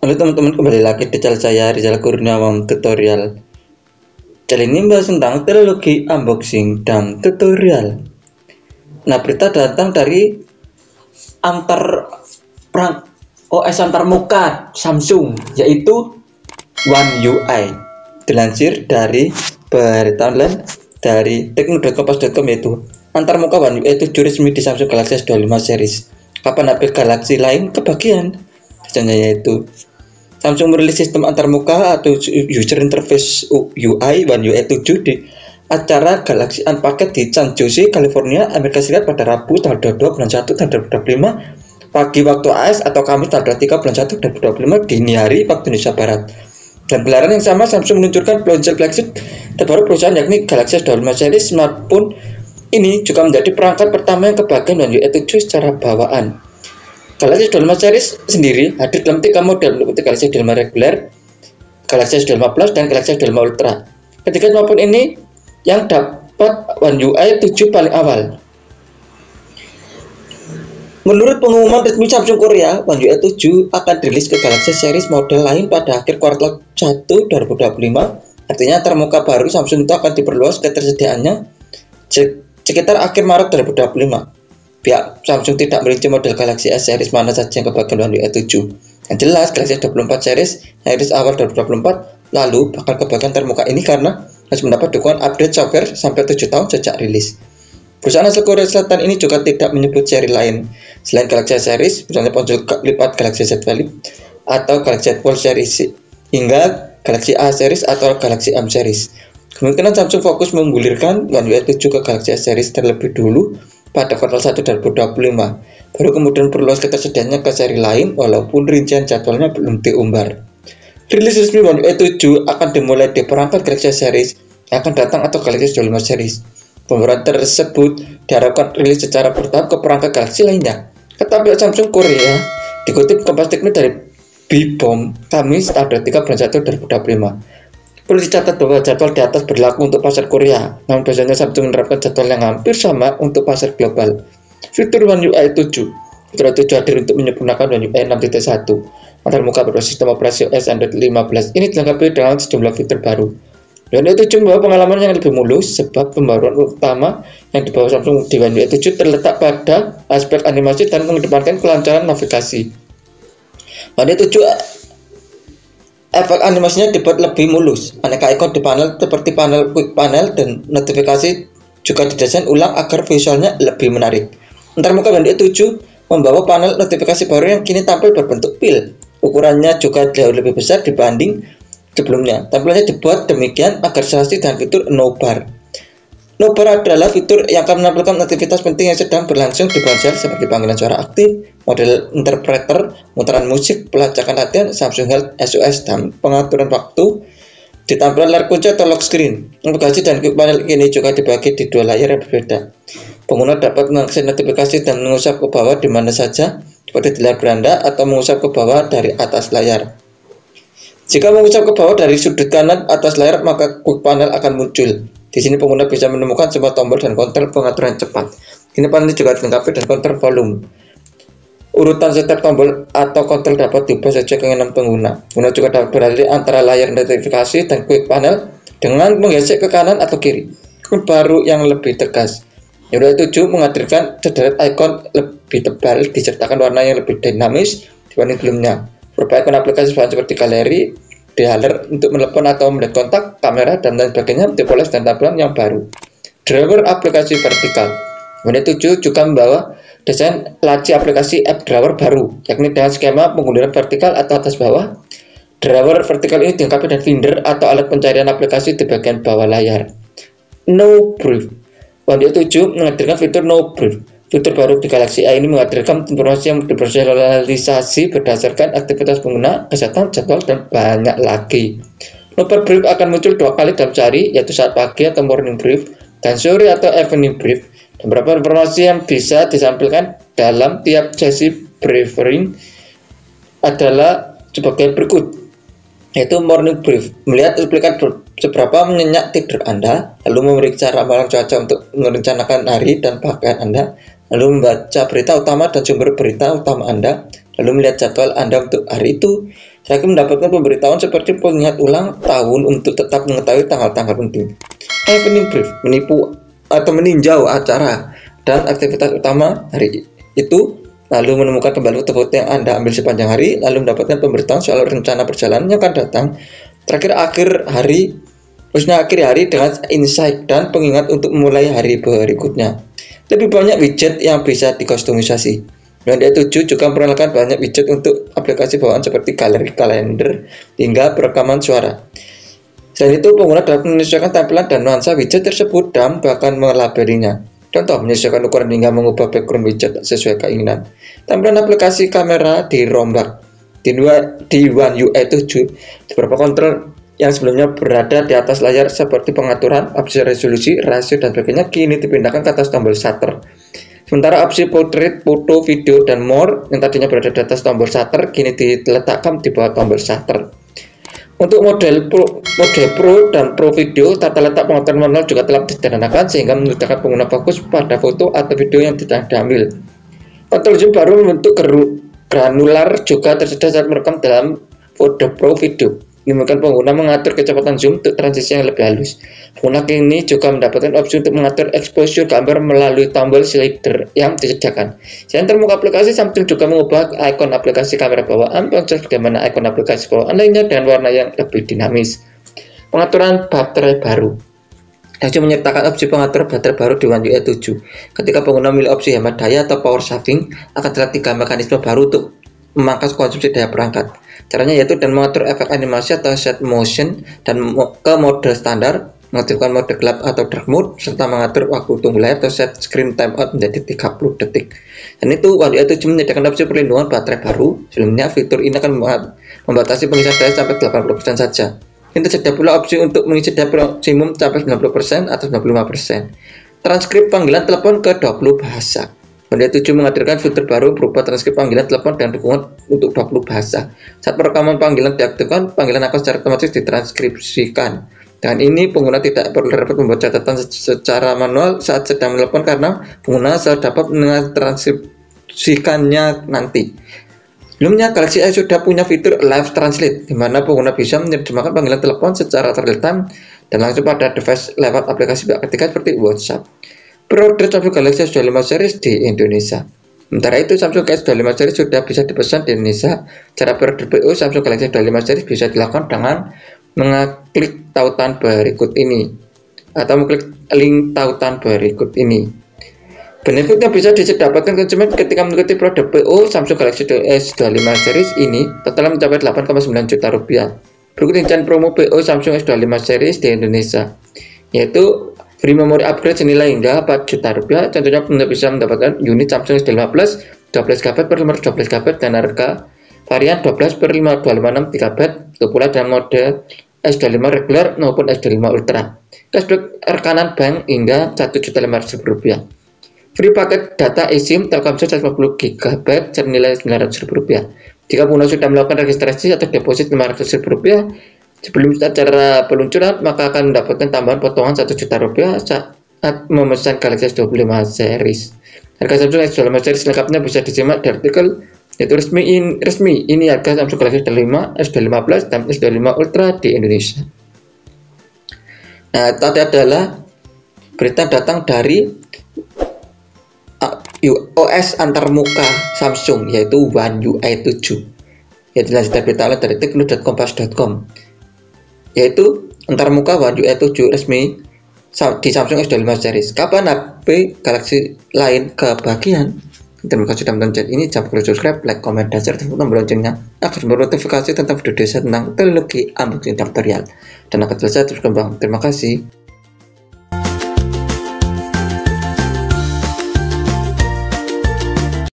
Halo teman-teman, kembali lagi di channel saya Rizal Kurniawan Tutorial. Channel ini membahas tentang teknologi unboxing dan tutorial. Nah, berita datang dari antar perang OS antarmuka Samsung, yaitu One UI. Dilansir dari berita online dari tekno.kompas.com, yaitu antarmuka One UI 7 resmi di Samsung Galaxy S25 series. Kapan HP Galaxy lain kebagian? Misalnya yaitu Samsung merilis sistem antarmuka atau user interface UI One UI 7 di acara Galaxy Unpacked di San Jose, California, Amerika Serikat pada Rabu tanggal 22 bulan 1 tahun 2025 pagi waktu AS atau Kamis tanggal 3 bulan 1 2025 dini hari waktu Indonesia Barat. Dan gelaran yang sama, Samsung meluncurkan ponsel flagship terbaru perusahaan, yakni Galaxy S25 series. Smartphone ini juga menjadi perangkat pertama yang kebagian One UI 7 secara bawaan. Galaxy S25 series sendiri hadir dalam 3 model, meliputi Galaxy S25 reguler, Galaxy S25 Plus, dan Galaxy S25 Ultra. Ketiga smartphone ini yang dapat One UI 7 paling awal. Menurut pengumuman resmi Samsung Korea, One UI 7 akan dirilis ke Galaxy series model lain pada akhir kuartal 1 2025. Artinya antarmuka baru Samsung itu akan diperluas ketersediaannya sekitar akhir Maret 2025. Pihak Samsung tidak merinci model Galaxy S series mana saja yang kebagian One UI 7. Yang jelas, Galaxy S24 series awal 2024 lalu bakal kebagian termuka ini karena harus mendapat dukungan update software sampai 7 tahun sejak rilis. Perusahaan asal Korea Selatan ini juga tidak menyebut seri lain selain Galaxy S series, misalnya ponsel lipat Galaxy Z Flip atau Galaxy Z Fold series, hingga Galaxy A series atau Galaxy M series. Kemungkinan Samsung fokus menggulirkan One UI 7 ke Galaxy S series terlebih dulu pada kuartal 1 2025, baru kemudian perluas ketersediaannya ke seri lain, walaupun rincian jadwalnya belum diumbar. Rilis resmi One UI 7 akan dimulai di perangkat Galaxy series yang akan datang atau Galaxy S25 series. Pembaruan tersebut diharapkan rilis secara bertahap ke perangkat Galaxy lainnya. Kata pihak Samsung Korea, dikutip Kompas Teknik dari Bipom, Kamis tanggal 3 bulan 1 2025. Perlu dicatat bahwa jadwal di atas berlaku untuk pasar Korea, namun biasanya Samsung menerapkan jadwal yang hampir sama untuk pasar global. Fitur One UI 7. Fitur 7 hadir untuk menyempurnakan One UI 6.1 antarmuka berbasis sistem operasi OS Android 15. Ini dilengkapi dengan sejumlah fitur baru. One UI 7 membawa pengalaman yang lebih mulus, sebab pembaruan utama yang dibawa Samsung di One UI 7 terletak pada aspek animasi dan mengedepankan kelancaran navigasi. One UI 7 efek animasinya dibuat lebih mulus. Aneka ikon di panel seperti panel quick panel dan notifikasi juga didesain ulang agar visualnya lebih menarik. Antarmuka One UI 7 membawa panel notifikasi baru yang kini tampil berbentuk pil. Ukurannya juga jauh lebih besar dibanding sebelumnya. Tampilannya dibuat demikian agar selasi dengan fitur no bar. No bar adalah fitur yang akan menampilkan aktivitas penting yang sedang berlangsung di ponsel seperti panggilan suara aktif, model interpreter, mutaran musik, pelacakan latihan, Samsung Health SOS, dan pengaturan waktu di tampilan layar kunci atau lock screen. Navigasi dan quick panel ini juga dibagi di dua layar yang berbeda. Pengguna dapat mengakses notifikasi dan mengusap ke bawah di mana saja, seperti di layar beranda, atau mengusap ke bawah dari atas layar. Jika mengusap ke bawah dari sudut kanan atas layar, maka quick panel akan muncul. Di sini pengguna bisa menemukan semua tombol dan kontrol pengaturan cepat. Ini panel juga dilengkapi dengan kontrol volume. Urutan setiap tombol atau kontrol dapat diubah sesuai keinginan pengguna. Pengguna juga dapat beralih antara layar notifikasi dan quick panel dengan menggesek ke kanan atau kiri. Baru yang lebih tegas. One UI 7 menghadirkan sederet ikon lebih tebal disertakan warna yang lebih dinamis dibanding sebelumnya. Beberapa ikon aplikasi seperti galeri, dialer untuk menelepon atau melihat kontak, kamera, dan lain sebagainya dipoles dan tampilan yang baru. Drawer aplikasi vertikal. One UI 7 juga membawa desain laci aplikasi app drawer baru, yakni dengan skema penggunduran vertikal atau atas bawah. Drawer vertikal ini dilengkapi dengan Finder atau alat pencarian aplikasi di bagian bawah layar. No Brief. One UI 7 menghadirkan fitur No Brief. Fitur baru di Galaxy A ini menghadirkan informasi yang dipersonalisasi berdasarkan aktivitas pengguna, kesehatan, jadwal, dan banyak lagi. No Brief akan muncul 2 kali dalam sehari, yaitu saat pagi atau morning brief, dan sore atau evening brief. Dan beberapa informasi yang bisa disampaikan dalam tiap sesi briefing adalah sebagai berikut, yaitu morning brief, melihat cuplikan seberapa nyenyak tidur Anda, lalu memeriksa ramalan cuaca untuk merencanakan hari dan pakaian Anda, lalu membaca berita utama dan sumber berita utama Anda, lalu melihat jadwal Anda untuk hari itu, Saya mendapatkan pemberitahuan seperti pengingat ulang tahun untuk tetap mengetahui tanggal-tanggal penting. Evening brief, menipu atau meninjau acara dan aktivitas utama hari itu, lalu menemukan kembali foto-foto yang Anda ambil sepanjang hari, lalu mendapatkan pemberitahuan soal rencana perjalanan yang akan datang. Terakhir akhir hari dengan insight dan pengingat untuk memulai hari berikutnya. Lebih banyak widget yang bisa dikustomisasi. Wandi 7 juga memperkenalkan banyak widget untuk aplikasi bawaan seperti galeri, kalender, hingga perekaman suara. Selain itu, pengguna dapat menyesuaikan tampilan dan nuansa widget tersebut dan bahkan melabelinya. Contoh, menyesuaikan ukuran hingga mengubah background widget sesuai keinginan. Tampilan aplikasi kamera dirombak. Di One UI 7, beberapa kontrol yang sebelumnya berada di atas layar seperti pengaturan, opsi resolusi, rasio, dan sebagainya kini dipindahkan ke atas tombol shutter. Sementara opsi portrait, foto, video, dan more yang tadinya berada di atas tombol shutter kini diletakkan di bawah tombol shutter. Untuk mode Pro dan Pro Video, tata letak pengaturan manual juga telah disederhanakan sehingga memudahkan pengguna fokus pada foto atau video yang sedang diambil. Kontrol zoom baru membentuk granular juga tersedia saat merekam dalam mode Pro Video. Memungkinkan pengguna mengatur kecepatan zoom untuk transisi yang lebih halus. Pengguna kini juga mendapatkan opsi untuk mengatur exposure gambar melalui tombol slider yang disediakan. Selain termuka aplikasi, Samsung juga mengubah ikon aplikasi kamera bawaan ponsel sebagaimana ikon aplikasi bawaan lainnya dengan warna yang lebih dinamis. Pengaturan baterai baru. Samsung menyertakan opsi pengaturan baterai baru di One UI 7. Ketika pengguna memilih opsi hemat daya atau power saving, akan terlihat 3 mekanisme baru untuk memangkas konsumsi daya perangkat. Caranya yaitu dan mengatur efek animasi atau set motion dan ke mode standar, mengaktifkan mode gelap atau dark mode, serta mengatur waktu tunggu layar atau set screen timeout menjadi 30 detik. Dan itu One UI 7 menyediakan opsi perlindungan baterai baru. Sebelumnya fitur ini akan membatasi pengisian daya sampai 80% saja. Ini tersedia pula opsi untuk mengisi daya maksimum sampai 90% atau 95%. Transkrip panggilan telepon ke 20 bahasa. One UI 7 menghadirkan fitur baru berupa transkrip panggilan telepon dan dukungan untuk 20 bahasa. Saat perekaman panggilan diaktifkan, panggilan akan secara otomatis ditranskripsikan. Dengan ini, pengguna tidak perlu repot membuat catatan secara manual saat sedang menelpon karena pengguna selalu dapat mentranskripsikannya nanti. Sebelumnya, Galaxy S sudah punya fitur Live Translate, di mana pengguna bisa menerjemahkan panggilan telepon secara real time dan langsung pada device lewat aplikasi pihak ketiga seperti WhatsApp. Pre-order Samsung Galaxy S25 series di Indonesia. Sementara itu, Samsung S25 series sudah bisa dipesan di Indonesia. Cara pre-order PO Samsung Galaxy S25 series bisa dilakukan dengan mengklik tautan berikut ini atau mengklik link tautan berikut ini. Benefit yang bisa didapatkan konsumen ketika mengikuti produk PO Samsung Galaxy S25 series ini totalnya mencapai 8,9 juta rupiah. Berikut rincian promo PO Samsung S25 series di Indonesia, yaitu free memory upgrade senilai hingga 4 juta rupiah. Contohnya Anda bisa mendapatkan unit Samsung S25 Plus 12GB per 512GB dan harga varian 12 per 5256 GB. Itu pula dalam mode S25 regular maupun S25 Ultra. Cashback rekanan bank hingga Rp1.500.000. Free paket data eSIM Telkomsel 150 GB senilai Rp900.000. Jika pengguna sudah melakukan registrasi atau deposit Rp500.000 sebelum acara peluncuran, maka akan mendapatkan tambahan potongan Rp1 juta saat memesan Galaxy S25 series. Harga Samsung S25 series lengkapnya bisa disimak di artikel yaitu resmi. Ini harga Samsung Galaxy S25, S25 Plus, dan S25 Ultra di Indonesia. Nah, tadi adalah berita datang dari OS antarmuka Samsung, yaitu One UI 7. Yaitu dilanjutkan berita dari tekno.kompas.com, yaitu antarmuka One UI 7 resmi di Samsung S25 series. Kapan HP Galaxy lain kebagian? Terima kasih sudah menonton ini. Jangan lupa subscribe, like, komen, dan share tombol loncengnya agar bernotifikasi tentang video desa tentang teknologi unboxing tutorial dan akan selesai terus kembang. Terima kasih.